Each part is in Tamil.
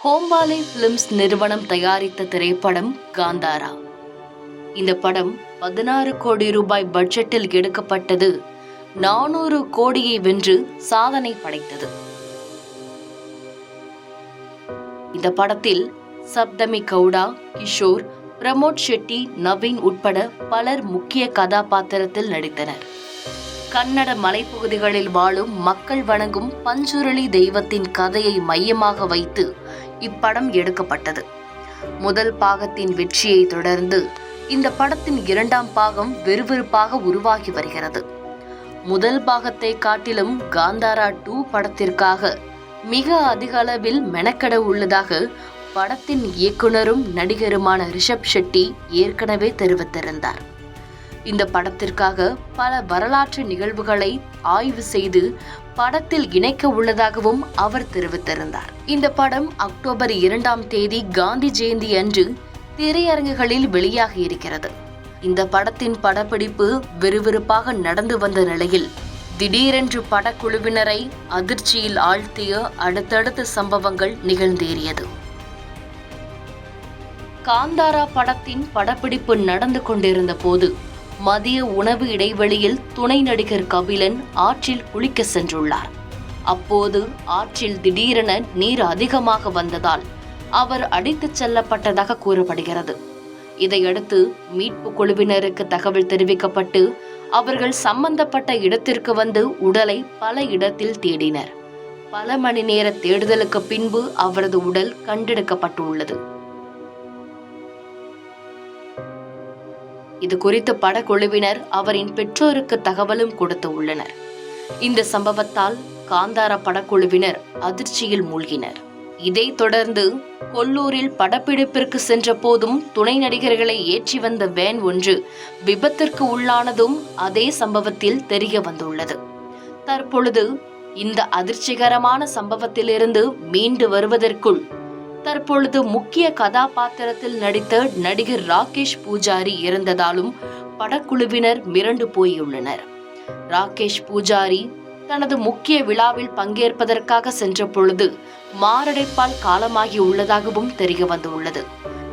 கோம்பாலே பிலிம்ஸ் நிறுவனம் தயாரித்த திரைப்படம் காந்தாரா. இந்த படம் 16 கோடி ரூபாய் பட்ஜெட்டில் எடுக்கப்பட்டது. 400 கோடியை வென்று சாதனை படைத்தது. இந்த படத்தில் சப்தமி கவுடா, கிஷோர், பிரமோத் ஷெட்டி, நவீன் உட்பட பலர் முக்கிய கதாபாத்திரத்தில் நடித்தனர். கன்னட மலைப்பகுதிகளில் வாழும் மக்கள் வணங்கும் பஞ்சுருளி தெய்வத்தின் கதையை மையமாக வைத்து இப்படம் எடுக்கப்பட்டது. முதல் பாகத்தின் வெற்றியை தொடர்ந்து இந்த படத்தின் 2ஆம் பாகம் விறுவிறுப்பாக உருவாகி வருகிறது. முதல் பாகத்தை காட்டிலும் காந்தாரா 2 படத்திற்காக மிக அதிக அளவில் மெனக்கெட உள்ளதாக படத்தின் இயக்குனரும் நடிகருமான ரிஷப் ஷெட்டி ஏற்கனவே தெரிவித்திருந்தார். இந்த படத்திற்காக பல வரலாற்று நிகழ்வுகளை ஆய்வு செய்து படத்தில் இணைக்க உள்ளதாகவும் அவர் தெரிவித்திருந்தார். இந்த படம் அக்டோபர் 2ஆம் தேதி காந்தி ஜெயந்தி அன்று திரையரங்குகளில் வெளியாக இருக்கிறது. இந்த படத்தின் படப்பிடிப்பு விறுவிறுப்பாக நடந்து வந்த நிலையில் திடீரென்று படக்குழுவினரை அதிர்ச்சியில் ஆழ்த்திய அடுத்தடுத்த சம்பவங்கள் நிகழ்ந்தேறியது. காந்தாரா படத்தின் படப்பிடிப்பு நடந்து கொண்டிருந்த போது மதிய உணவு இடைவெளியில் துணை நடிகர் கபிலன் ஆற்றில் குளிக்க சென்றுள்ளார். அப்போது ஆற்றில் திடீரென நீர் அதிகமாக வந்ததால் அவர் அடித்துச் செல்லப்பட்டதாக கூறப்படுகிறது. இதையடுத்து மீட்பு குழுவினருக்கு தகவல் தெரிவிக்கப்பட்டு அவர்கள் சம்பந்தப்பட்ட இடத்திற்கு வந்து உடலை பல இடத்தில் தேடினர். பல மணி நேர தேடுதலுக்கு பின்பு அவரது உடல் கண்டெடுக்கப்பட்டுள்ளது. இது குறித்து படக்குழுவினர் அவரின் பெற்றோருக்கு தகவலும் கொடுத்து உள்ளனர். இந்த சம்பவத்தால் காந்தாரா படக்குழுவினர் அதிர்ச்சியில் மூழ்கினர். இதைத் தொடர்ந்து கொல்லூரில் படப்பிடிப்பிற்கு சென்ற போதும் துணை நடிகர்களை ஏற்றி வந்த வேன் ஒன்று விபத்திற்கு உள்ளானதும் அதே சம்பவத்தில் தெரிய வந்துள்ளது. தற்பொழுது இந்த அதிர்ச்சிகரமான சம்பவத்திலிருந்து மீண்டு வருவதற்குள் தற்பொழுது முக்கிய கதாபாத்திரத்தில் நடித்த நடிகர் ராகேஷ் பூஜாரி இறந்ததாலும் படக்குழுவினர் மிரண்டு போயுள்ளனர். ராகேஷ் பூஜாரி தனது முக்கிய விழாவில் பங்கேற்பதற்காக சென்ற பொழுது மாரடைப்பால் காலமாகி உள்ளதாகவும் தெரிய வந்துள்ளது.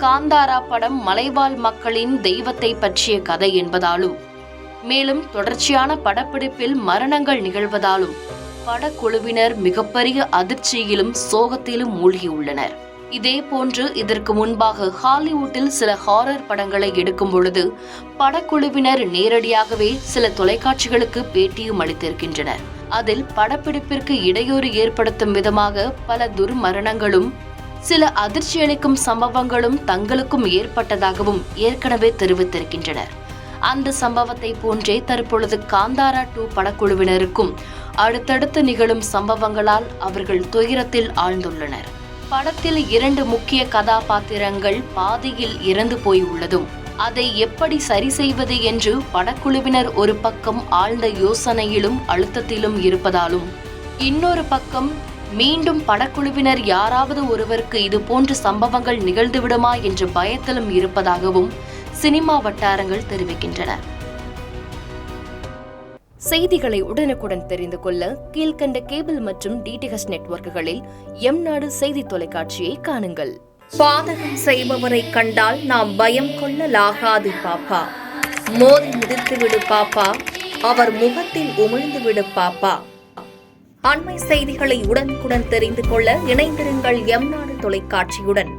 காந்தாரா படம் மலைவாழ் மக்களின் தெய்வத்தை பற்றிய கதை என்பதாலும் மேலும் தொடர்ச்சியான படப்பிடிப்பில் மரணங்கள் நிகழ்வதாலும் படக்குழுவினர் மிகப்பெரிய அதிர்ச்சியிலும் சோகத்திலும் மூழ்கியுள்ளனர். இதே போன்று இதற்கு முன்பாக ஹாலிவுட்டில் சில ஹாரர் படங்களை எடுக்கும் பொழுது படக்குழுவினர் நேரடியாகவே சில தொலைக்காட்சிகளுக்கு பேட்டியும் அளித்திருக்கின்றனர். அதில் படப்பிடிப்பிற்கு இடையூறு ஏற்படுத்தும் விதமாக பல துர்மரணங்களும் சில அதிர்ச்சியளிக்கும் சம்பவங்களும் தங்களுக்கும் ஏற்பட்டதாகவும் ஏற்கனவே தெரிவித்திருக்கின்றனர். அந்த சம்பவத்தை போன்றே தற்பொழுது காந்தாரா 2 படக்குழுவினருக்கும் அடுத்தடுத்து நிகழும் சம்பவங்களால் அவர்கள் துயரத்தில் ஆழ்ந்துள்ளனர். படத்தில் 2 முக்கிய கதாபாத்திரங்கள் பாதியில் இறந்து போய் உள்ளதும் அதை எப்படி சரி செய்வது என்று படக்குழுவினர் ஒரு பக்கம் ஆழ்ந்த யோசனையிலும் அழுத்தத்திலும் இருப்பதாலும் இன்னொரு பக்கம் மீண்டும் படக்குழுவினர் யாராவது ஒருவருக்கு இது போன்ற சம்பவங்கள் நிகழ்ந்துவிடுமா என்ற பயத்திலும் இருப்பதாகவும் சினிமா வட்டாரங்கள் தெரிவிக்கின்றன. செய்திகளை உடனுக்குடன் தெரிந்து கொள்ள கீழ்கண்ட கேபிள் மற்றும் டிடிஹெச் நெட்வொர்க்குகளில் எம்நாடு செய்தி தொலைக்காட்சியை காணுங்கள். பாதகம் செய்பவரை கண்டால் நாம் பயம் கொள்ளலாகாது பாப்பா. மோதி மிதித்துவிடு பாப்பா, அவர் முகத்தில் உமிழ்ந்துவிடு பாப்பா. அண்மை செய்திகளை உடனுக்குடன் தெரிந்து கொள்ள இணைந்திருங்கள் எம்நாடு தொலைக்காட்சியுடன்.